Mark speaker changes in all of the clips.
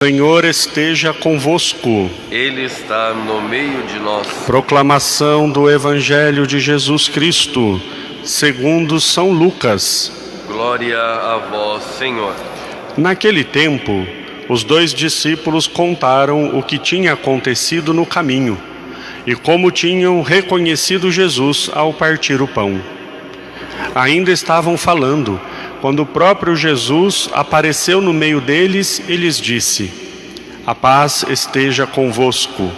Speaker 1: O Senhor esteja convosco.
Speaker 2: Ele está no meio de nós.
Speaker 1: Proclamação do Evangelho de Jesus Cristo, segundo São Lucas.
Speaker 2: Glória a vós, Senhor.
Speaker 1: Naquele tempo, os 2 discípulos contaram o que tinha acontecido no caminho e como tinham reconhecido Jesus ao partir o pão. Ainda estavam falando, quando o próprio Jesus apareceu no meio deles e lhes disse: "A paz esteja convosco."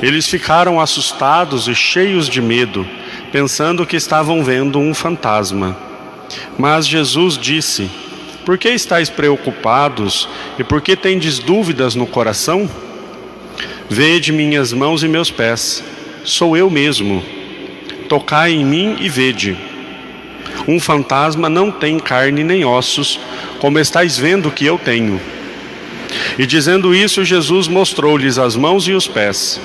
Speaker 1: Eles ficaram assustados e cheios de medo, pensando que estavam vendo um fantasma. Mas Jesus disse: "Por que estáis preocupados e por que tendes dúvidas no coração? Vede minhas mãos e meus pés, sou eu mesmo. Tocai em mim e vede. Um fantasma não tem carne nem ossos, como estáis vendo que eu tenho." E dizendo isso, Jesus mostrou-lhes as mãos e os pés.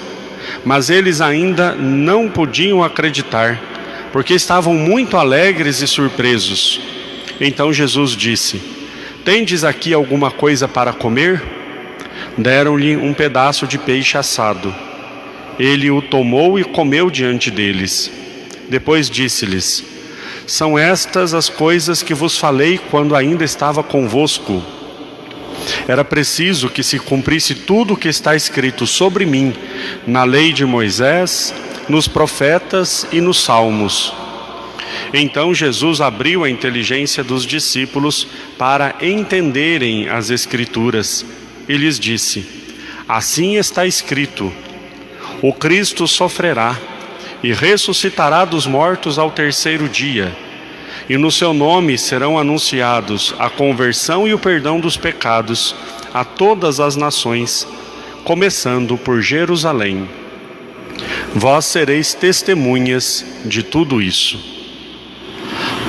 Speaker 1: Mas eles ainda não podiam acreditar, porque estavam muito alegres e surpresos. Então Jesus disse: "Tendes aqui alguma coisa para comer?" Deram-lhe um pedaço de peixe assado. Ele o tomou e comeu diante deles. Depois disse-lhes: "São estas as coisas que vos falei quando ainda estava convosco. Era preciso que se cumprisse tudo o que está escrito sobre mim, na lei de Moisés, nos profetas e nos salmos." Então Jesus abriu a inteligência dos discípulos para entenderem as Escrituras e lhes disse: "Assim está escrito: o Cristo sofrerá e ressuscitará dos mortos ao terceiro dia, e no seu nome serão anunciados a conversão e o perdão dos pecados a todas as nações, começando por Jerusalém. Vós sereis testemunhas de tudo isso."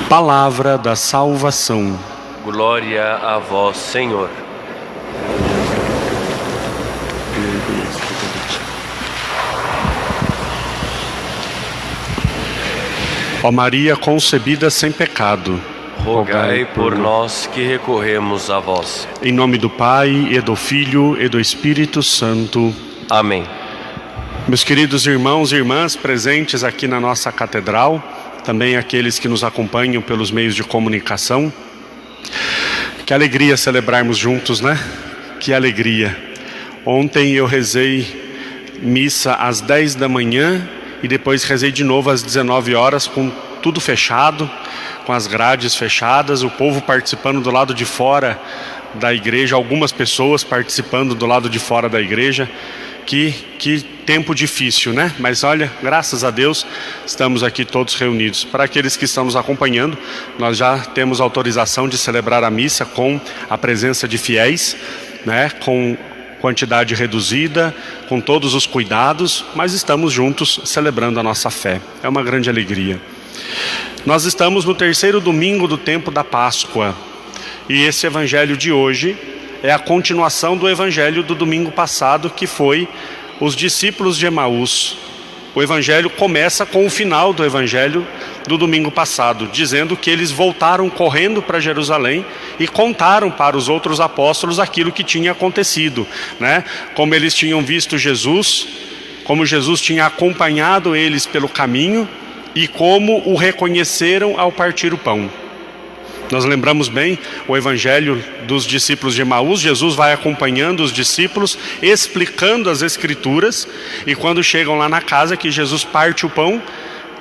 Speaker 1: Palavra da salvação.
Speaker 2: Glória a vós, Senhor.
Speaker 1: Ó Maria concebida sem pecado,
Speaker 2: Rogai por nós que recorremos a vós.
Speaker 1: Em nome do Pai, e do Filho, e do Espírito Santo.
Speaker 2: Amém.
Speaker 1: Meus queridos irmãos e irmãs presentes aqui na nossa catedral, também aqueles que nos acompanham pelos meios de comunicação, que alegria celebrarmos juntos, né? Que alegria. Ontem eu rezei missa às 10 da manhã e depois rezei de novo às 19 horas, com tudo fechado, com as grades fechadas, o povo participando do lado de fora da igreja, algumas pessoas participando do lado de fora da igreja. Que tempo difícil, né? Mas olha, graças a Deus, estamos aqui todos reunidos. Para aqueles que estão nos acompanhando, nós já temos autorização de celebrar a missa com a presença de fiéis, né? Com quantidade reduzida, com todos os cuidados, mas estamos juntos celebrando a nossa fé. É uma grande alegria. Nós estamos no terceiro domingo do tempo da Páscoa, e esse evangelho de hoje é a continuação do evangelho do domingo passado, que foi os discípulos de Emaús. O evangelho começa com o final do evangelho do domingo passado, dizendo que eles voltaram correndo para Jerusalém e contaram para os outros apóstolos aquilo que tinha acontecido, né? Como eles tinham visto Jesus, como Jesus tinha acompanhado eles pelo caminho e como o reconheceram ao partir o pão. Nós lembramos bem o evangelho dos discípulos de Emaús. Jesus vai acompanhando os discípulos, explicando as Escrituras, e quando chegam lá na casa que Jesus parte o pão,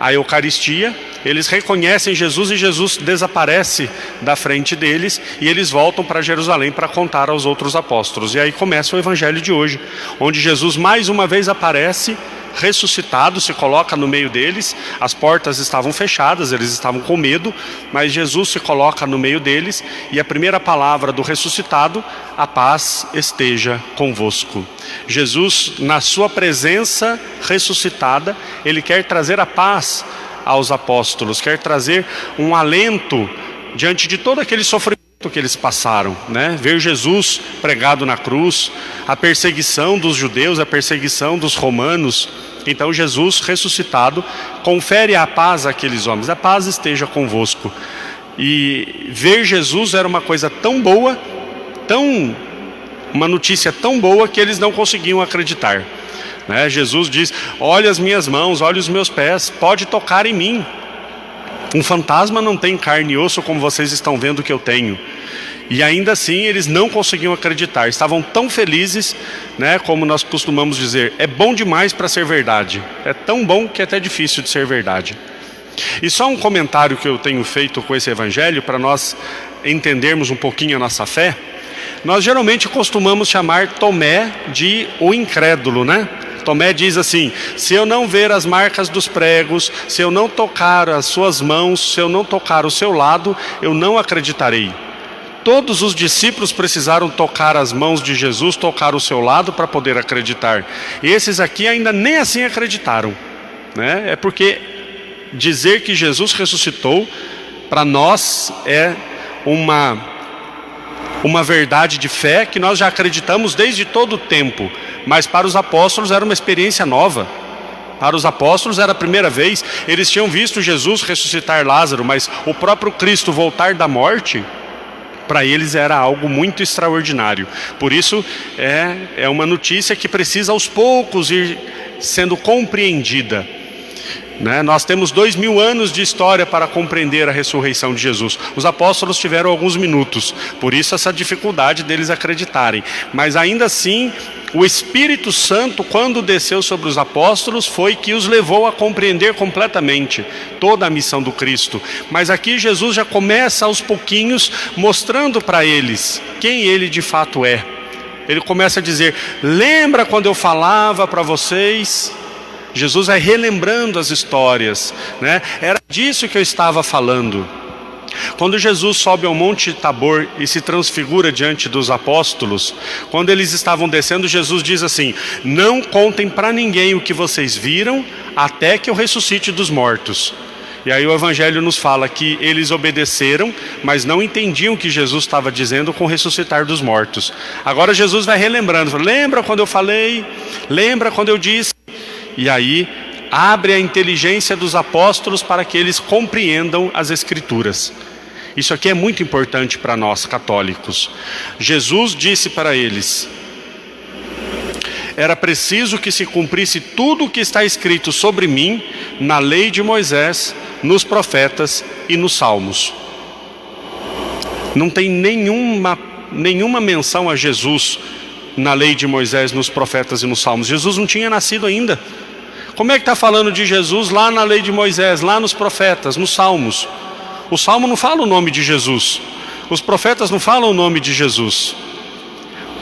Speaker 1: a Eucaristia, eles reconhecem Jesus e Jesus desaparece da frente deles, e eles voltam para Jerusalém para contar aos outros apóstolos. E aí começa o evangelho de hoje, onde Jesus mais uma vez aparece ressuscitado, se coloca no meio deles. As portas estavam fechadas, eles estavam com medo, mas Jesus se coloca no meio deles, e a primeira palavra do ressuscitado: "A paz esteja convosco." Jesus, na sua presença ressuscitada, ele quer trazer a paz aos apóstolos, quer trazer um alento diante de todo aquele sofrimento que eles passaram, né? Ver Jesus pregado na cruz, a perseguição dos judeus, a perseguição dos romanos. Então Jesus ressuscitado confere a paz àqueles homens: "A paz esteja convosco." E ver Jesus era uma coisa tão boa, tão uma notícia tão boa que eles não conseguiam acreditar. Né? Jesus diz: olha as minhas mãos, olha os meus pés, pode tocar em mim. Um fantasma não tem carne e osso como vocês estão vendo que eu tenho. E ainda assim eles não conseguiam acreditar, estavam tão felizes, né, como nós costumamos dizer, é bom demais para ser verdade, é tão bom que é até difícil de ser verdade. E só um comentário que eu tenho feito com esse evangelho, para nós entendermos um pouquinho a nossa fé. Nós geralmente costumamos chamar Tomé de o incrédulo, né? Tomé diz assim: se eu não ver as marcas dos pregos, se eu não tocar as suas mãos, se eu não tocar o seu lado, eu não acreditarei. Todos os discípulos precisaram tocar as mãos de Jesus, tocar o seu lado para poder acreditar. E esses aqui ainda nem assim acreditaram, né? É porque dizer que Jesus ressuscitou, para nós é uma verdade de fé que nós já acreditamos desde todo o tempo. Mas para os apóstolos era uma experiência nova. Para os apóstolos era a primeira vez. Eles tinham visto Jesus ressuscitar Lázaro, mas o próprio Cristo voltar da morte, para eles era algo muito extraordinário. Por isso é uma notícia que precisa aos poucos ir sendo compreendida, né? Nós temos 2000 anos de história para compreender a ressurreição de Jesus. Os apóstolos tiveram alguns minutos, por isso essa dificuldade deles acreditarem. Mas ainda assim, o Espírito Santo, quando desceu sobre os apóstolos, foi que os levou a compreender completamente toda a missão do Cristo. Mas aqui Jesus já começa aos pouquinhos mostrando para eles quem ele de fato é. Ele começa a dizer: lembra quando eu falava para vocês? Jesus vai relembrando as histórias, né? Era disso que eu estava falando. Quando Jesus sobe ao Monte Tabor e se transfigura diante dos apóstolos, quando eles estavam descendo, Jesus diz assim: não contem para ninguém o que vocês viram, até que eu ressuscite dos mortos. E aí o Evangelho nos fala que eles obedeceram, mas não entendiam o que Jesus estava dizendo com ressuscitar dos mortos. Agora Jesus vai relembrando: lembra quando eu falei? Lembra quando eu disse? E aí abre a inteligência dos apóstolos para que eles compreendam as Escrituras. Isso aqui é muito importante para nós católicos. Jesus disse para eles: era preciso que se cumprisse tudo o que está escrito sobre mim na lei de Moisés, nos profetas e nos salmos. Não tem nenhuma menção a Jesus na lei de Moisés, nos profetas e nos salmos. Jesus não tinha nascido ainda. Como é que está falando de Jesus lá na lei de Moisés, lá nos profetas, nos salmos? O salmo não fala o nome de Jesus, os profetas não falam o nome de Jesus.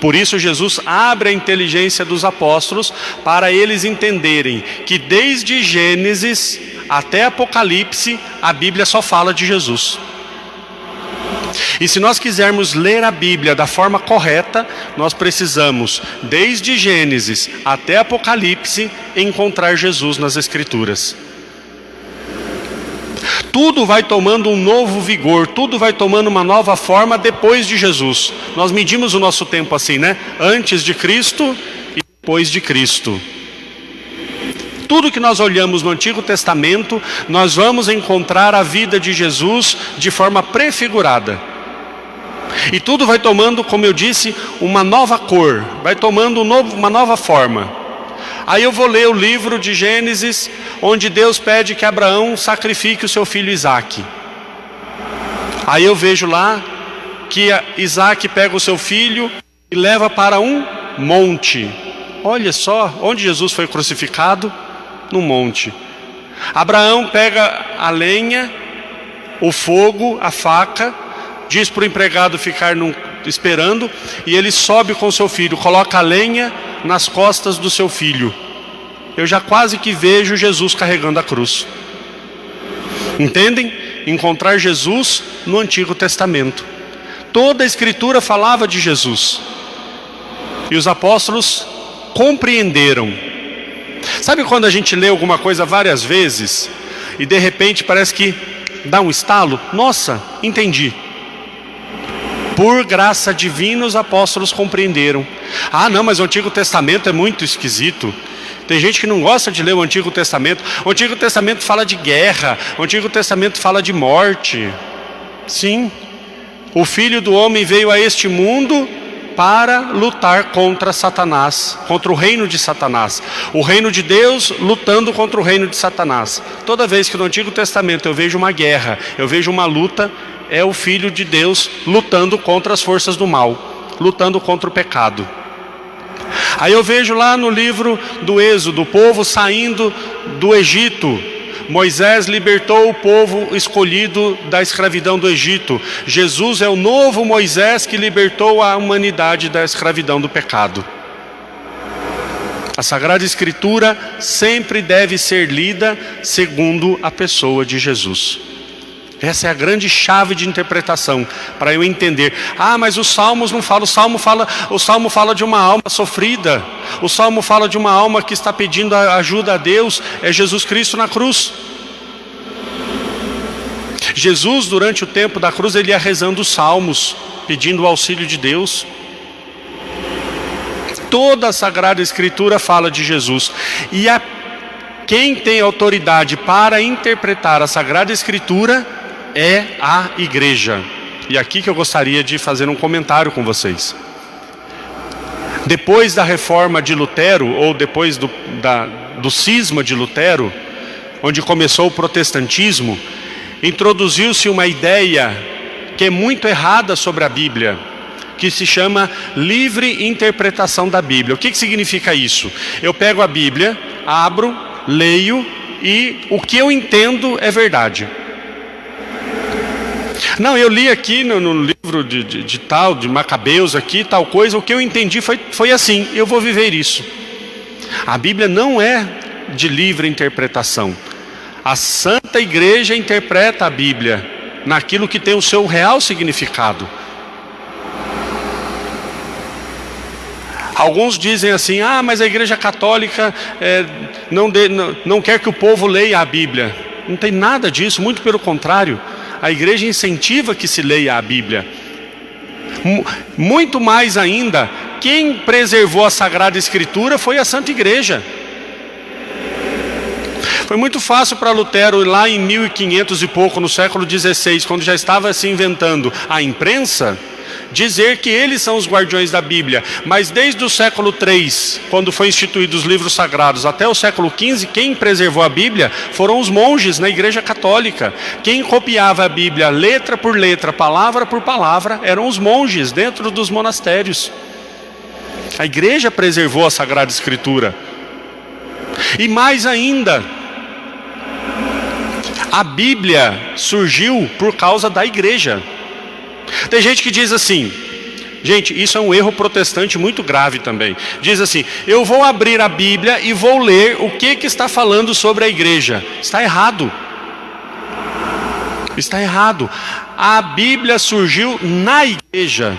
Speaker 1: Por isso Jesus abre a inteligência dos apóstolos para eles entenderem que desde Gênesis até Apocalipse a Bíblia só fala de Jesus. E se nós quisermos ler a Bíblia da forma correta, nós precisamos, desde Gênesis até Apocalipse, encontrar Jesus nas Escrituras. Tudo vai tomando um novo vigor, tudo vai tomando uma nova forma depois de Jesus. Nós medimos o nosso tempo assim, né? Antes de Cristo e depois de Cristo. Tudo que nós olhamos no Antigo Testamento, nós vamos encontrar a vida de Jesus de forma prefigurada. E tudo vai tomando, como eu disse, uma nova cor, vai tomando uma nova forma. Aí eu vou ler o livro de Gênesis, onde Deus pede que Abraão sacrifique o seu filho Isaque. Aí eu vejo lá que Isaque pega o seu filho e leva para um monte. Olha só, onde Jesus foi crucificado? No monte. Abraão pega a lenha, o fogo, a faca, diz para o empregado ficar esperando, e ele sobe com seu filho, coloca a lenha nas costas do seu filho. Eu já quase que vejo Jesus carregando a cruz. Entendem? Encontrar Jesus no Antigo Testamento. Toda a Escritura falava de Jesus. E os apóstolos compreenderam. Sabe quando a gente lê alguma coisa várias vezes e de repente parece que dá um estalo? Nossa, entendi. Por graça divina os apóstolos compreenderam. Ah não, mas o Antigo Testamento é muito esquisito. Tem gente que não gosta de ler o Antigo Testamento. O Antigo Testamento fala de guerra, o Antigo Testamento fala de morte. Sim, o Filho do Homem veio a este mundo para lutar contra Satanás, contra o reino de Satanás. O reino de Deus lutando contra o reino de Satanás. Toda vez que no Antigo Testamento eu vejo uma guerra, eu vejo uma luta, é o Filho de Deus lutando contra as forças do mal, lutando contra o pecado. Aí eu vejo lá no livro do Êxodo, o povo saindo do Egito. Moisés libertou o povo escolhido da escravidão do Egito. Jesus é o novo Moisés que libertou a humanidade da escravidão do pecado. A Sagrada Escritura sempre deve ser lida segundo a pessoa de Jesus. Essa é a grande chave de interpretação, para eu entender. Mas os salmos não falam, o salmo fala de uma alma sofrida. O salmo fala de uma alma que está pedindo ajuda a Deus, é Jesus Cristo na cruz. Jesus, durante o tempo da cruz, ele ia rezando os salmos, pedindo o auxílio de Deus. Toda a Sagrada Escritura fala de Jesus. E quem tem autoridade para interpretar a Sagrada Escritura é a igreja. E aqui que eu gostaria de fazer um comentário com vocês. Depois da reforma de Lutero, ou depois do cisma de Lutero, onde começou o protestantismo, introduziu-se uma ideia que é muito errada sobre a Bíblia, que se chama livre interpretação da Bíblia. O que significa isso? Eu pego a Bíblia, abro, leio e o que eu entendo é verdade. Não, eu li aqui no livro de Macabeus aqui, tal coisa, o que eu entendi foi assim, eu vou viver isso. A Bíblia não é de livre interpretação. A Santa Igreja interpreta a Bíblia naquilo que tem o seu real significado. Alguns dizem assim, mas a Igreja Católica não quer que o povo leia a Bíblia. Não tem nada disso, muito pelo contrário. A igreja incentiva que se leia a Bíblia. Muito mais ainda, quem preservou a Sagrada Escritura foi a Santa Igreja. Foi muito fácil para Lutero, lá em 1500 e pouco, no século XVI, quando já estava se inventando a imprensa, dizer que eles são os guardiões da Bíblia. Mas desde o século III, quando foi instituído os livros sagrados, até o século XV, quem preservou a Bíblia foram os monges na Igreja Católica. Quem copiava a Bíblia letra por letra, palavra por palavra, eram os monges dentro dos monastérios. A Igreja preservou a Sagrada Escritura. E mais ainda, a Bíblia surgiu por causa da Igreja. Tem gente que diz assim, gente, isso é um erro protestante muito grave também. Diz assim, eu vou abrir a Bíblia e vou ler o que está falando sobre a igreja. Está errado. Está errado. A Bíblia surgiu na igreja.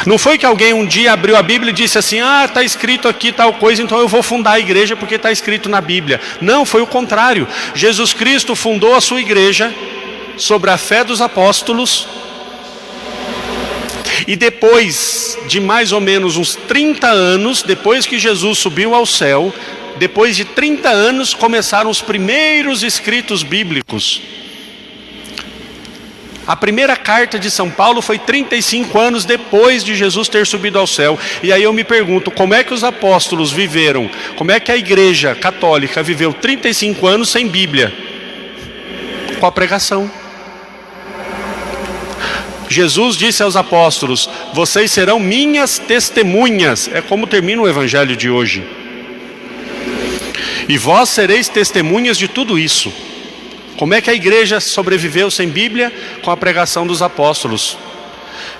Speaker 1: Não foi que alguém um dia abriu a Bíblia e disse assim, está escrito aqui tal coisa, então eu vou fundar a igreja porque está escrito na Bíblia. Não, foi o contrário. Jesus Cristo fundou a sua igreja sobre a fé dos apóstolos, e depois de mais ou menos uns 30 anos, depois que Jesus subiu ao céu, depois de 30 anos começaram os primeiros escritos bíblicos. A primeira carta de São Paulo foi 35 anos depois de Jesus ter subido ao céu. E aí eu me pergunto, como é que os apóstolos viveram? Como é que a igreja católica viveu 35 anos sem Bíblia? Com a pregação. Jesus disse aos apóstolos, vocês serão minhas testemunhas. É como termina o evangelho de hoje. E vós sereis testemunhas de tudo isso. Como é que a igreja sobreviveu sem Bíblia? Com a pregação dos apóstolos.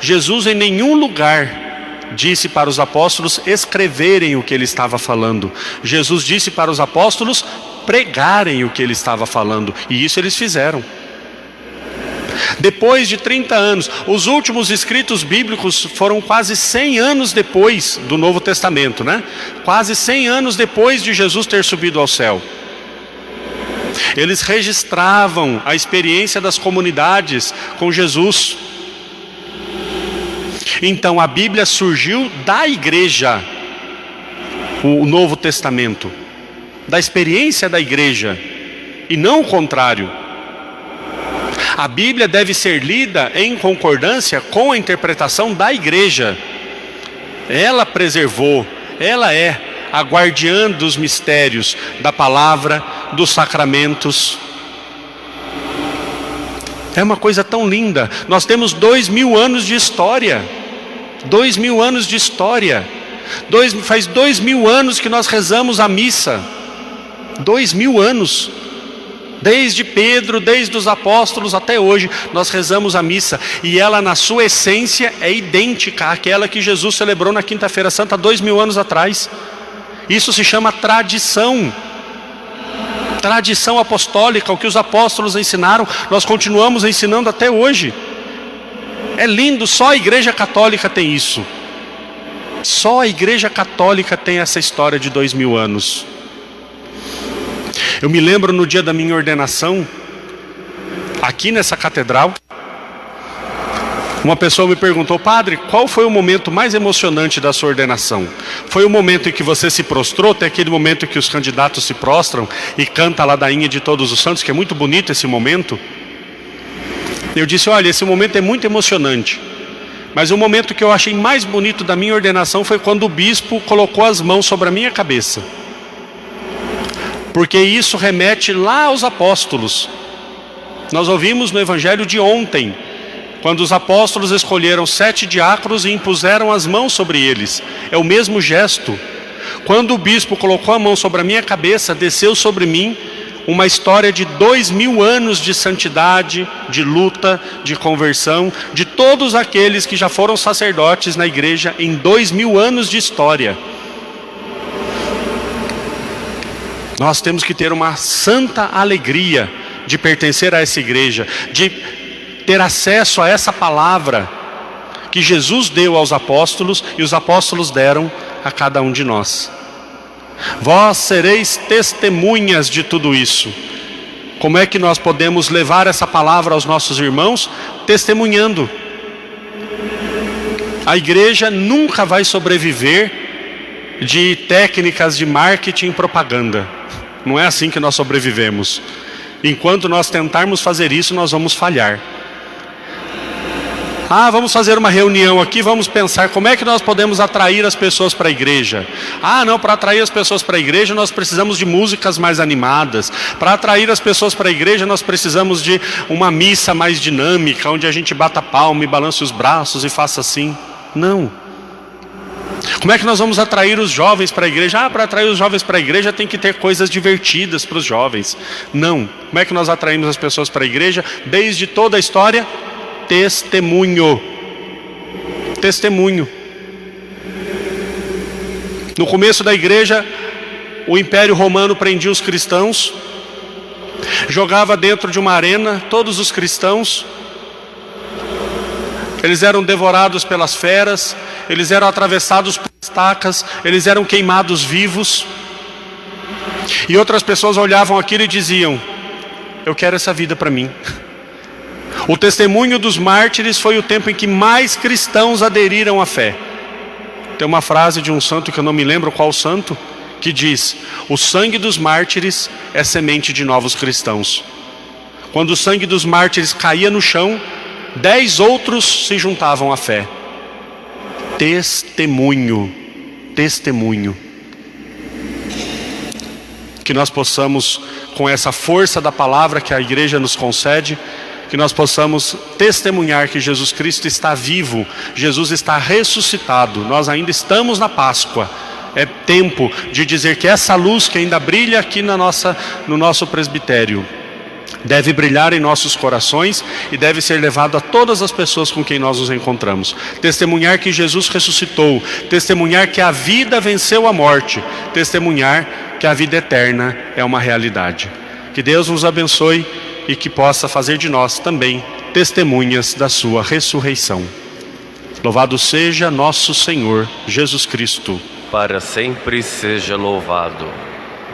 Speaker 1: Jesus em nenhum lugar disse para os apóstolos escreverem o que ele estava falando. Jesus disse para os apóstolos pregarem o que ele estava falando. E isso eles fizeram. Depois de 30 anos, os últimos escritos bíblicos foram quase 100 anos depois do Novo Testamento, né? Quase 100 anos depois de Jesus ter subido ao céu. Eles registravam a experiência das comunidades com Jesus. Então a Bíblia surgiu da igreja, o Novo Testamento, da experiência da igreja, e não o contrário. A Bíblia deve ser lida em concordância com a interpretação da igreja. Ela preservou, ela é a guardiã dos mistérios, da palavra, dos sacramentos. É uma coisa tão linda. Nós temos 2000 anos de história. 2000 anos de história. Faz 2000 anos que nós rezamos a missa. 2000 anos. Desde Pedro, desde os apóstolos até hoje, nós rezamos a missa. E ela, na sua essência, é idêntica àquela que Jesus celebrou na Quinta-feira Santa, 2000 anos atrás. Isso se chama tradição. Tradição apostólica, o que os apóstolos ensinaram, nós continuamos ensinando até hoje. É lindo, só a Igreja Católica tem isso. Só a Igreja Católica tem essa história de 2000 anos. Eu me lembro no dia da minha ordenação, aqui nessa catedral, uma pessoa me perguntou: padre, qual foi o momento mais emocionante da sua ordenação? Foi o momento em que você se prostrou? Tem aquele momento em que os candidatos se prostram e canta a ladainha de Todos os Santos, que é muito bonito esse momento. Eu disse: olha, esse momento é muito emocionante, mas o momento que eu achei mais bonito da minha ordenação foi quando o bispo colocou as mãos sobre a minha cabeça. Porque isso remete lá aos apóstolos. Nós ouvimos no evangelho de ontem, quando os apóstolos escolheram 7 diáconos e impuseram as mãos sobre eles. É o mesmo gesto. Quando o bispo colocou a mão sobre a minha cabeça, desceu sobre mim uma história de 2000 anos de santidade, de luta, de conversão, de todos aqueles que já foram sacerdotes na igreja em 2000 anos de história. Nós temos que ter uma santa alegria de pertencer a essa igreja, de ter acesso a essa palavra que Jesus deu aos apóstolos e os apóstolos deram a cada um de nós. Vós sereis testemunhas de tudo isso. Como é que nós podemos levar essa palavra aos nossos irmãos? Testemunhando. A igreja nunca vai sobreviver de técnicas de marketing e propaganda. Não é assim que nós sobrevivemos. Enquanto nós tentarmos fazer isso, nós vamos falhar. Vamos fazer uma reunião aqui, vamos pensar como é que nós podemos atrair as pessoas para a igreja. Não, para atrair as pessoas para a igreja nós precisamos de músicas mais animadas. Para atrair as pessoas para a igreja nós precisamos de uma missa mais dinâmica, onde a gente bata palma e balance os braços e faça assim. Não. Como é que nós vamos atrair os jovens para a igreja? Para atrair os jovens para a igreja tem que ter coisas divertidas para os jovens. Não. Como é que nós atraímos as pessoas para a igreja? Desde toda a história, testemunho. Testemunho. No começo da igreja, o Império Romano prendia os cristãos, jogava dentro de uma arena todos os cristãos. Eles eram devorados pelas feras, eles eram atravessados por estacas, eles eram queimados vivos. E outras pessoas olhavam aquilo e diziam: eu quero essa vida para mim. O testemunho dos mártires foi o tempo em que mais cristãos aderiram à fé. Tem uma frase de um santo que eu não me lembro qual santo, que diz: o sangue dos mártires é semente de novos cristãos. Quando o sangue dos mártires caía no chão, 10 outros se juntavam à fé. Testemunho. Testemunho. Que nós possamos, com essa força da palavra que a igreja nos concede, que nós possamos testemunhar que Jesus Cristo está vivo, Jesus está ressuscitado. Nós ainda estamos na Páscoa. É tempo de dizer que essa luz que ainda brilha aqui no nosso presbitério deve brilhar em nossos corações e deve ser levado a todas as pessoas com quem nós nos encontramos. Testemunhar que Jesus ressuscitou, testemunhar que a vida venceu a morte, testemunhar que a vida eterna é uma realidade. Que Deus nos abençoe e que possa fazer de nós também testemunhas da sua ressurreição. Louvado seja nosso Senhor Jesus Cristo.
Speaker 2: Para sempre seja louvado.